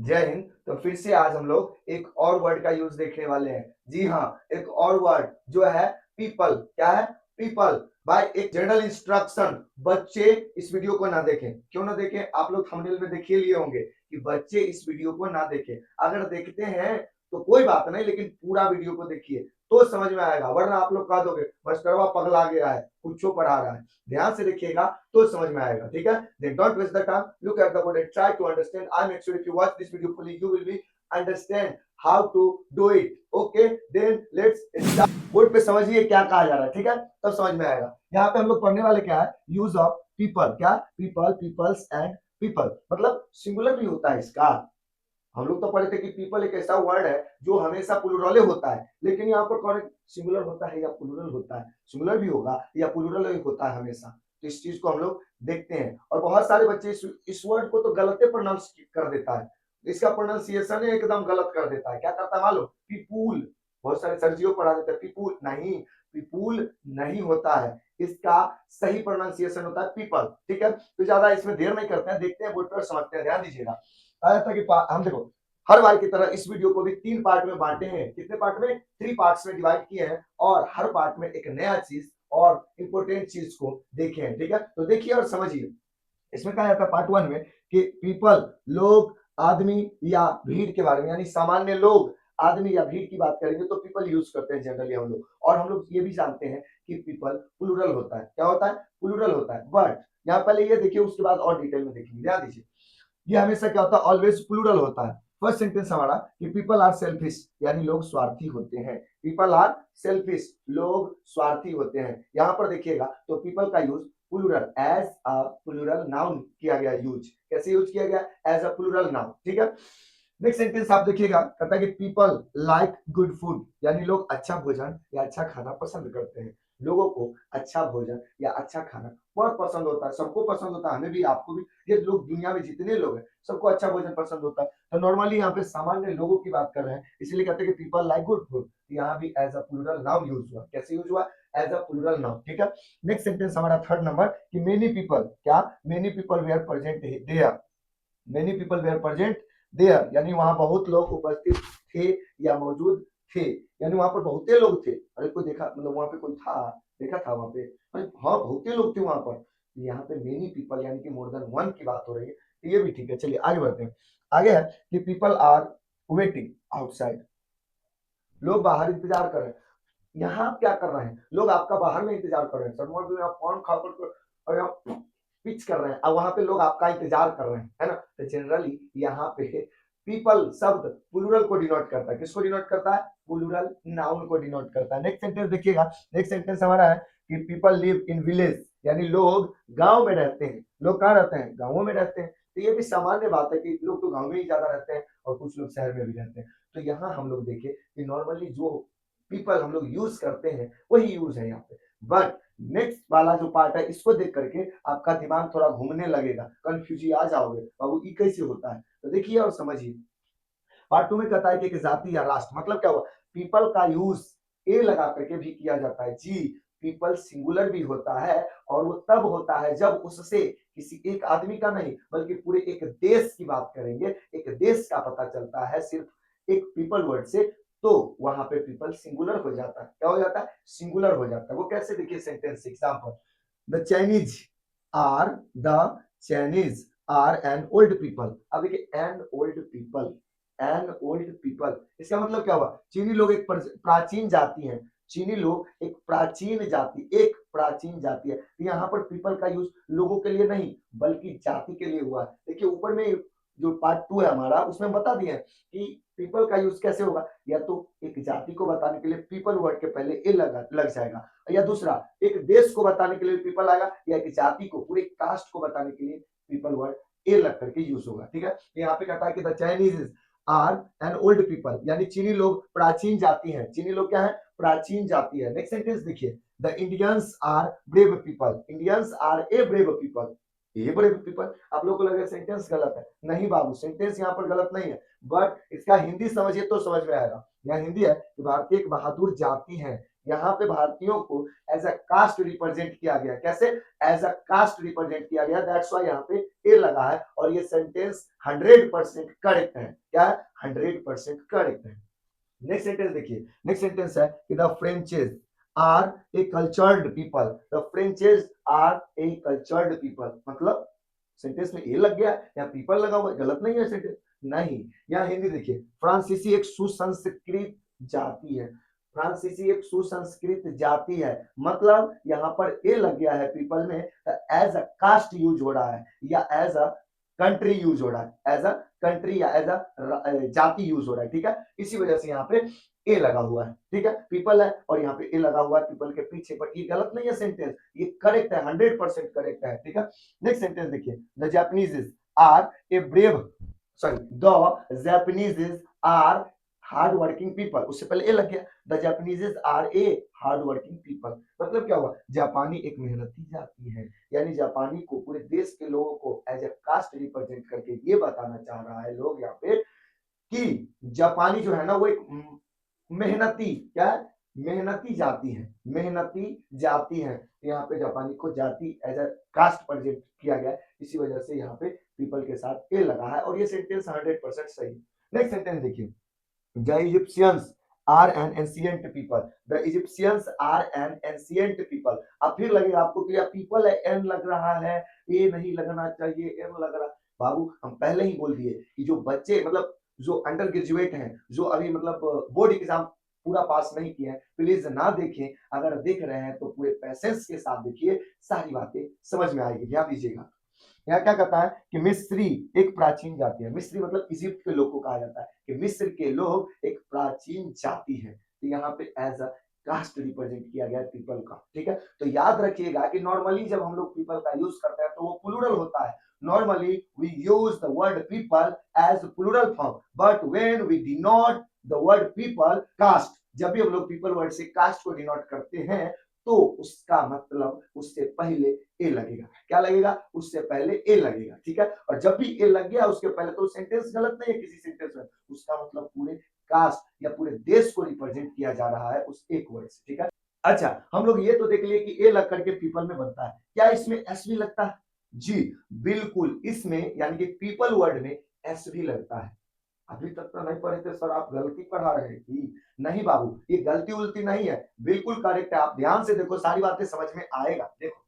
जय हिंद। तो फिर से आज हम लोग एक और वर्ड का यूज देखने वाले हैं। जी हाँ, एक और वर्ड जो है पीपल। क्या है? पीपल। बाय एक जनरल इंस्ट्रक्शन बच्चे इस वीडियो को ना देखें। क्यों ना देखें? आप लोग थंबनेल में देख ही लिए होंगे कि बच्चे इस वीडियो को ना देखें। अगर देखते हैं तो कोई बात नहीं, लेकिन पूरा वीडियो को देखिए तो समझ में आएगा, वरना आप लोग कह दोगे मास्टरवा पगला गया है, कुछ पढ़ा रहा है। ध्यान से देखिएगा तो समझ में आएगा। ठीक है, then don't waste the time, look at the board and try to understand. I make sure if you watch this video fully you will be understand how to do it. Okay, then let's start. Board पे समझिए क्या कहा जा रहा है। ठीक है, तब समझ में आएगा। यहाँ पे हम लोग पढ़ने वाले क्या है, यूज ऑफ पीपल। क्या? पीपल, पीपल्स एंड पीपल, मतलब सिंगुलर भी होता है इसका। हम लोग तो पढ़े थे कि पीपल एक ऐसा वर्ड है जो हमेशा प्लूरल होता है, लेकिन यहाँ पर कौन सिंगुलर होता है या प्लूरल होता है? सिंगुलर भी होगा या प्लूरल भी होता है हमेशा। तो इस चीज को हम लोग देखते हैं। और बहुत सारे बच्चे इस वर्ड को तो गलत प्रोनाउंस कर देता है, इसका प्रोनाउंसिएशन एकदम गलत कर देता है। क्या करता है मालूम? पीपुल। बहुत सारे सर्जियो पढ़ा देते हैं पीपुल नहीं, पीपुल नहीं होता है, इसका सही प्रोनाउंसिएशन होता है पीपल। ठीक है, तो ज्यादा इसमें देर नहीं करते हैं, देखते हैं बोर्ड पर समझते हैं। ध्यान दीजिएगा। हम देखो हर बार की तरह इस वीडियो को भी 3 पार्ट में बांटे हैं। कितने पार्ट में? 3 पार्ट्स में डिवाइड किए हैं, और हर पार्ट में एक नया चीज और इंपॉर्टेंट चीज को देखे हैं। ठीक है, तो देखिए और समझिए। इसमें कहा जाता है पार्ट 1 में कि पीपल लोग, आदमी या भीड़ के बारे में, यानी सामान्य लोग, आदमी या भीड़ की बात करेंगे तो पीपल यूज करते हैं जनरली हम लोग। और हम लोग ये भी जानते हैं कि पीपल प्लूरल होता है। क्या होता है? प्लूरल होता है। बट यहाँ पहले ये देखिए, उसके बाद और डिटेल में देखेंगे। ध्यान दीजिए, ये हमेशा क्या होता है? ऑलवेज प्लूरल होता है। फर्स्ट सेंटेंस हमारा कि पीपल आर सेल्फिश, यानी लोग स्वार्थी होते हैं। पीपल आर सेल्फिश, लोग स्वार्थी होते हैं। यहां पर देखिएगा तो पीपल का use plural, as a plural noun किया गया। यूज कैसे यूज किया गया? As a plural noun. ठीक है, नेक्स्ट सेंटेंस आप देखिएगा, कहता है कि पीपल लाइक गुड फूड, यानी लोग अच्छा भोजन या अच्छा खाना पसंद करते हैं। लोगों को अच्छा भोजन या अच्छा खाना बहुत पसंद होता है। सबको पसंद होता है, हमें भी, आपको भी। ये लोग दुनिया में जितने लोग हैं सबको अच्छा भोजन पसंद होता है। तो नॉर्मली यहाँ पे सामान्य लोगों की बात कर रहे हैं, इसलिए कहते हैं कि पीपल लाइक गुड फूड। यहाँ भी as a plural noun use हुआ। कैसे यूज हुआ? As a plural noun. ठीक है, नेक्स्ट सेंटेंस हमारा थर्ड नंबर कि मेनी पीपल, क्या? Many people were present there. Many people were present there, यानी वहां बहुत लोग उपस्थित थे या मौजूद थे, यानी वहां पर बहुते लोग थे। अरे कोई देखा, मतलब वहां पे कोई था, देखा था वहां पे? अरे हाँ, बहुते लोग थे वहां पर। यहाँ पे मेनी पीपल यानी कि मोर देन वन की बात हो रही है, तो ये भी ठीक है। चलिए आगे बढ़ते हैं। आगे है कि पीपल आर वेटिंग आउटसाइड, लोग बाहर इंतजार कर रहे हैं। यहाँ आप क्या कर रहे हैं? लोग आपका बाहर में इंतजार कर रहे हैं। सडनली में आप फोन खा कर और यहाँ पिच कर रहे हैं, और वहां पे लोग आपका इंतजार कर रहे हैं, है ना? तो जनरली यहाँ पे पीपल शब्द प्लूरल को डिनोट करता है। किसको डिनोट करता है? प्लूरल नाउन को डिनोट करता है। नेक्स्ट सेंटेंस देखिएगा। नेक्स्ट सेंटेंस हमारा है कि पीपल लिव इन विलेज, यानी लोग गांव में रहते हैं। लोग कहाँ रहते हैं? गांवों में रहते हैं। तो ये भी सामान्य बात है कि लोग तो गांव में ही ज्यादा रहते हैं और कुछ लोग शहर में भी रहते हैं। तो यहाँ हम लोग देखें कि नॉर्मली जो पीपल हम लोग यूज करते हैं वही यूज है यहाँ पे। बट नेक्स्ट वाला जो पार्ट है, इसको देख करके आपका दिमाग थोड़ा घूमने लगेगा, कंफ्यूज आ जाओगे, बाबू ये कैसे होता है? तो देखिए और समझिए। पार्ट 2 में कहता है कि एक जाति या राष्ट्र, मतलब क्या हुआ? पीपल का यूज ए लगा करके भी किया जाता है। जी, पीपल सिंगुलर भी होता है, और वो तब होता है जब उससे किसी एक आदमी का नहीं बल्कि पूरे एक देश की बात करेंगे, एक देश का पता चलता है सिर्फ एक पीपल वर्ड से, तो वहां पे पीपल सिंगुलर हो जाता है। क्या हो जाता है? सिंगुलर हो जाता है। वो कैसे? देखिए sentence example, the Chinese are, the Chinese are an old people. अब देखिए an old people, an old people, इसका मतलब क्या हुआ? चीनी लोग एक प्राचीन जाति है। चीनी लोग एक प्राचीन जाति, एक प्राचीन जाति है। यहाँ पर पीपल का यूज लोगों के लिए नहीं बल्कि जाति के लिए हुआ। देखिए ऊपर में जो पार्ट 2 है हमारा, उसमें बता दिए कि पीपल का यूज कैसे होगा। या तो एक जाति को बताने के लिए पीपल वर्ड के पहले ए लग जाएगा, या दूसरा एक देश को बताने के लिए पीपल आएगा, या एक जाति को, पूरे कास्ट को बताने के लिए पीपल वर्ड ए लग करके यूज होगा। ठीक है, यहाँ पे कहता है कि the Chinese are an old people, यानी चीनी लोग प्राचीन जाति है। चीनी लोग क्या है? प्राचीन जाति है। नेक्स्ट सेंटेंस देखिए, the Indians are brave people, Indians are a brave people. ये ब्रेव पीपल, आप लोग को लगे सेंटेंस गलत है। नहीं बाबू, सेंटेंस यहाँ पर गलत नहीं है, बट इसका हिंदी समझिए तो समझ में आएगा। यहाँ हिंदी है कि भारतीय एक बहादुर जाति है, यहाँ पे भारतीयों को एज अ कास्ट रिप्रेजेंट किया गया। कैसे? एज अ कास्ट रिप्रेजेंट किया गया, दैट्स व्हाई यहाँ पे ए लगा है। और ये सेंटेंस 100% करेक्ट है। क्या है? 100% करेक्ट है। नेक्स्ट सेंटेंस देखिए, नेक्स्ट सेंटेंस है कि the frenches are a cultured people. The frenches are a cultured people, मतलब सेंटेंस में ए लग गया या पीपल लगा हुआ, गलत नहीं है सेंटेंस। नहीं, यहाँ हिंदी देखिए, फ्रांसीसी एक सुसंस्कृत जाति है। फ्रांसीसी एक सुसंस्कृत जाति है, मतलब यहाँ पर ए लग गया है पीपल में, एज अ कास्ट यूज हो रहा है या एज अ कंट्री यूज हो रहा है, एज अ कंट्री या एज अ जाति यूज हो रहा है। ठीक है, इसी वजह से यहाँ पे ए लगा हुआ है। ठीक है, पीपल है और यहाँ पे ए लगा हुआ है पीपल के पीछे, बट ये गलत नहीं है सेंटेंस, ये करेक्ट है, 100% करेक्ट है। ठीक है, नेक्स्ट सेंटेंस देखिए, the Japanese are a brave, sorry, the Japanese are hard working people, उससे पहले ए लग गया, the Japanese are a hard working people, मतलब क्या हुआ? जापानी एक मेहनती जाति है। यानी जापानी को पूरे देश के लोगों को एज ए कास्ट रिप्रेजेंट करके ये बताना चाह रहा है लोग यहाँ पे कि जापानी जो है ना वो एक मेहनती, क्या है? मेहनती जाति है, मेहनती जाति है। यहाँ पे जापानी को जाति एज अ कास्ट प्रेजेंट किया गया, इसी वजह से यहाँ पे पीपल के साथ ए लगा है और ये सेंटेंस 100% सही। नेक्स्ट सेंटेंस देखिए, the Egyptians are an ancient people. The Egyptians are an ancient people. अब फिर लगेगा आपको कि पीपल है, एन लग रहा है, ए नहीं लगना चाहिए, एन लग रहा। बाबू हम पहले ही बोल दिए कि जो बच्चे मतलब जो अंडर ग्रेजुएट हैं, जो अभी मतलब बोर्ड एग्जाम पूरा पास नहीं किए हैं, प्लीज ना देखें, अगर देख रहे हैं तो पूरे पैसेंस के साथ देखिए, सारी बातें समझ में आएगी। ध्यान दीजिएगा, यहाँ क्या कहता है कि मिस्री एक प्राचीन जाति है। मिस्री मतलब इजिप्ट के लोग को कहा जाता है कि मिस्र के लोग एक प्राचीन जाति है। तो यहाँ पे एज अ कास्ट रिप्रेजेंट किया गया पीपल का। ठीक है, तो याद रखिएगा कि नॉर्मली जब हम लोग पीपल का यूज करते हैं तो वो प्लूरल होता है। Normally we use the word people as plural form, but when we denote the word people caste, जब भी हम लोग पीपल वर्ड से कास्ट को डिनोट करते हैं तो उसका मतलब उससे पहले ए लगेगा। क्या लगेगा? उससे पहले ए लगेगा। ठीक है, और जब भी ए लग गया उसके पहले तो सेंटेंस गलत नहीं है किसी सेंटेंस में, उसका मतलब पूरे कास्ट या पूरे देश को रिप्रेजेंट किया जा रहा है उस एक वर्ड से। ठीक है, अच्छा हम लोग ये तो देख लिए कि ए लग करके पीपल में बनता है, क्या इसमें एस भी लगता है? जी बिल्कुल, इसमें यानी कि पीपल वर्ड में एस भी लगता है। अभी तक तो नहीं पढ़े थे सर, आप गलती पढ़ा रहे हैं कि नहीं? बाबू ये गलती उलती नहीं है, बिल्कुल करेक्ट है। आप ध्यान से देखो, सारी बातें समझ में आएगा। देखो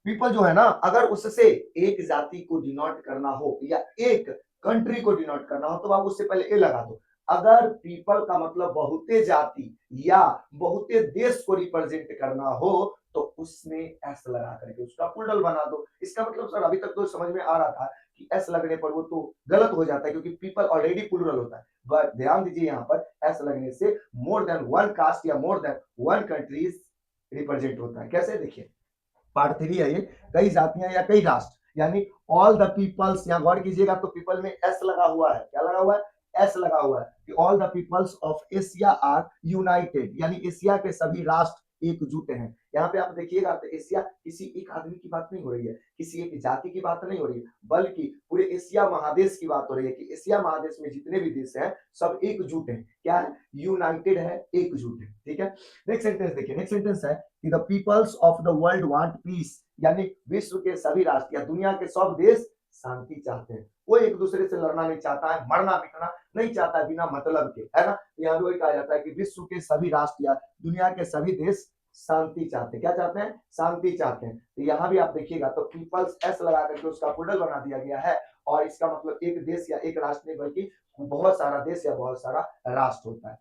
पीपल जो है ना, अगर उससे एक जाति को डिनोट करना हो या एक कंट्री को डिनोट करना हो तो आप उससे पहले ए लगा दो। अगर पीपल का मतलब बहुते जाति या बहुते देश को रिप्रेजेंट करना हो तो उसमें एस लगा करके उसका प्लूरल बना दो। इसका मतलब सर अभी तक तो समझ में आ रहा था कि एस लगने पर वो तो गलत हो जाता है क्योंकि पीपल ऑलरेडी प्लूरल होता है। बट ध्यान दीजिए, यहाँ पर एस लगने से मोर देन वन कास्ट या more than one countries represent होता है। कैसे? देखिए पार्ट 3 है ये, कई जातियां या कई राष्ट्र, यानी ऑल द पीपल्स। यहाँ गौर कीजिएगा तो पीपल में एस लगा हुआ है। क्या लगा हुआ है? एस लगा हुआ है कि all the peoples of Asia are united, यानी एशिया के सभी राष्ट्र एकजुट हैं। यहाँ पे आप देखिएगा तो एशिया किसी एक आदमी की बात नहीं हो रही है, किसी एक जाति की बात नहीं हो रही है, बल्कि पूरे एशिया महादेश की बात हो रही है कि एशिया महादेश में जितने भी देश हैं सब एकजुट हैं। क्या है? यूनाइटेड है, एकजुट है। ठीक है, नेक्स्ट सेंटेंस देखिए, नेक्स्ट सेंटेंस है कि the peoples of the world want peace, यानी विश्व के सभी राष्ट्र या दुनिया के सब देश शांति चाहते हैं। कोई एक दूसरे से लड़ना नहीं चाहता है, मरना मिटना नहीं चाहता है बिना मतलब के, है ना? यहाँ भी वही कहा जाता है कि विश्व के सभी राष्ट्र या दुनिया के सभी देश शांति चाहते हैं। क्या चाहते हैं? शांति चाहते हैं। तो यहाँ भी आप देखिएगा तो पीपल्स एस लगा करके उसका प्लूरल बना दिया गया है और इसका मतलब एक देश या एक राष्ट्र नहीं बल्कि बहुत सारा देश या बहुत सारा राष्ट्र होता है।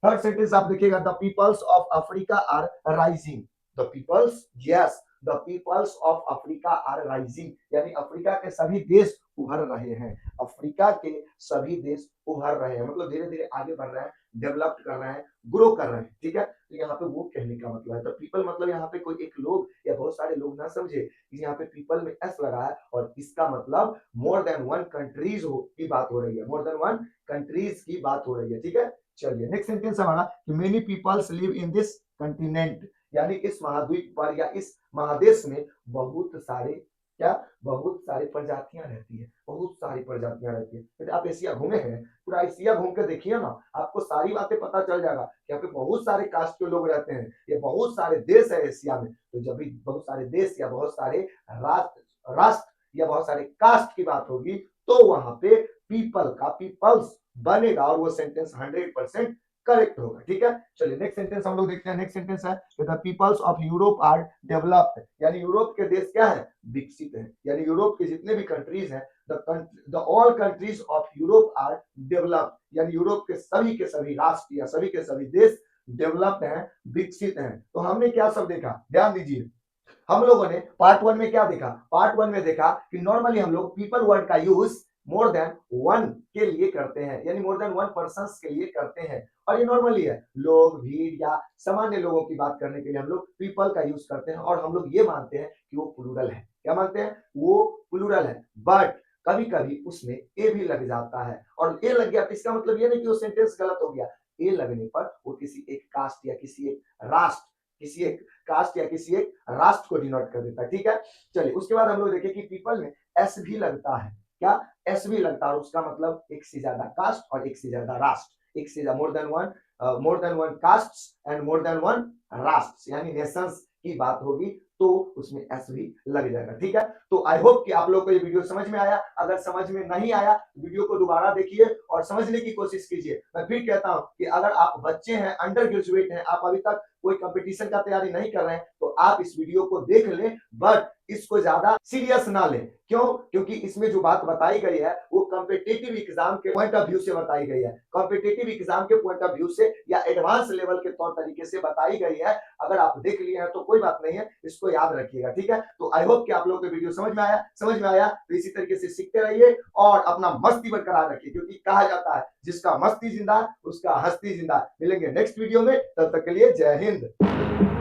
थर्ड सेंटेंस आप देखिएगा, the peoples of Africa are rising. The peoples, yes, the peoples of Africa are rising, यानी अफ्रीका के सभी देश उभर रहे हैं। अफ्रीका के सभी देश उभर रहे हैं मतलब धीरे धीरे आगे बढ़ रहे हैं, डेवलप कर रहे हैं, ग्रो कर रहे हैं। ठीक है, तो यहाँ पे वो कहने का मतलब है। तो पीपल मतलब यहाँ पे कोई एक लोग या बहुत सारे लोग ना समझे, यहाँ पे पीपल में एस लगा है और इसका मतलब मोर देन वन कंट्रीज की बात हो रही है, मोर देन वन कंट्रीज की बात हो रही है। ठीक है, चलिए नेक्स्ट सेंटेंस हमारा कि many peoples live in this continent, यानी इस महाद्वीप पर या इस महादेश में बहुत सारे क्या बहुत सारी प्रजातियां रहती है, बहुत सारी प्रजातियां रहती है। यदि आप एशिया घूमे हैं, पूरा एशिया घूम के देखिए ना, आपको सारी बातें पता चल जाएगा कि यहाँ पे बहुत सारे कास्ट के लोग रहते हैं, ये बहुत सारे देश है एशिया में। तो जब भी बहुत सारे देश या बहुत सारे राष्ट्र या बहुत सारे कास्ट की बात होगी, तो वहां पे पीपल का पीपल्स बनेगा और वो सेंटेंस 100% करेक्ट होगा। ठीक है, चलिए नेक्स्ट सेंटेंस हम लोग देखते हैं। नेक्स्ट सेंटेंस है the peoples of Europe are developed, यानी यूरोप के देश क्या है, विकसित है। यानी यूरोप के जितने भी कंट्रीज हैं, the all countries of Europe are developed, यानी यूरोप के सभी राष्ट्र या सभी के सभी देश डेवलप्ड हैं, विकसित हैं। तो हमने क्या सब देखा, ध्यान दीजिए। हम लोगों ने पार्ट 1 में क्या देखा, पार्ट 1 में देखा कि नॉर्मली हम लोग पीपल वर्ड का यूज मोर देन वन के लिए करते हैं, यानी मोर देन वन पर्सन के लिए करते हैं। और ये नॉर्मली है, लोग, भीड़ या सामान्य लोगों की बात करने के लिए हम लोग पीपल का यूज करते हैं। और हम लोग ये मानते हैं कि वो प्लूरल है। क्या मानते हैं, वो प्लूरल है। बट कभी कभी उसमें ए भी लग जाता है, और ए लग गया तो इसका मतलब ये नहीं कि वो सेंटेंस गलत हो गया। ए लगने पर वो किसी एक कास्ट या किसी एक राष्ट्र, किसी एक कास्ट या किसी एक राष्ट्र को डिनोट कर देता है। ठीक है, चलिए उसके बाद हम लोग देखें कि पीपल में एस भी लगता है। क्या, एस भी लगता है, और उसका मतलब एक से ज्यादा कास्ट और एक से ज्यादा राष्ट्र, एक से ज्यादा more than one cast and more than one राष्ट्र, यानी नेशंस की बात होगी तो उसमें एस भी लग जाएगा। ठीक है, तो आई होप कि आप लोग को ये वीडियो समझ में आया। अगर समझ में नहीं आया, वीडियो को दोबारा देखिए और समझने की कोशिश कीजिए। मैं फिर कहता हूं कि अगर आप बच्चे हैं, अंडर ग्रेजुएट हैं, आप अभी तक कोई कंपटीशन का तैयारी नहीं कर रहे हैं, तो आप इस वीडियो को देख लें, बट इसको ज्यादा सीरियस ना लें। क्यों, क्योंकि इसमें जो बात बताई गई है वो कॉम्पिटिटिव एग्जाम के पॉइंट ऑफ व्यू से बताई गई है, कॉम्पिटिटिव एग्जाम के पॉइंट ऑफ व्यू से या एडवांस लेवल के तौर तरीके से बताई गई है। अगर आप देख लिए हैं तो कोई बात नहीं है, इसको याद रखिएगा। ठीक है, तो आई होप कि आप लोगों को वीडियो समझ में आया तो इसी तरीके से सीखते रहिए और अपना मस्ती बरकरार रखिए, क्योंकि कहा जाता है जिसका मस्ती जिंदा उसका हस्ती जिंदा। मिलेंगे नेक्स्ट वीडियो में, तब तक के लिए जय हिंद।